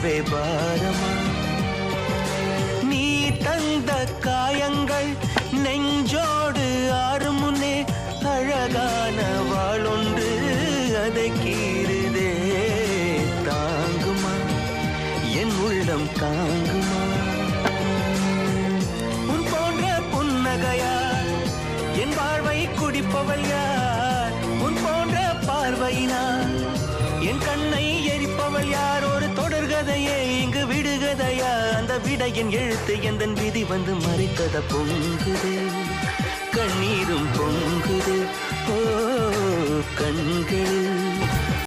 வாழ்வே பாரமா நீ தந்த காயங்கள் நெஞ்சோடு ஆறும் முன்னே அழகான வாளொன்று அதை கீறுதே தாங்குமா என் உள்ளம் தாங்குமா உன் போன்ற புன்னகையார் என் வாழ்வை குடிப்பவள் யார் உன் போன்ற பார்வையினார் என் கண்ணை எரிப்பவள் யார் ஒரு தொடர்கதையே இங்கு விடுகதையா அந்த விடையின் எழுத்து எந்தன் விதி வந்து மறைத்தத பொங்குதே கண்ணீரும் பொங்குதே ஓ கண்களில்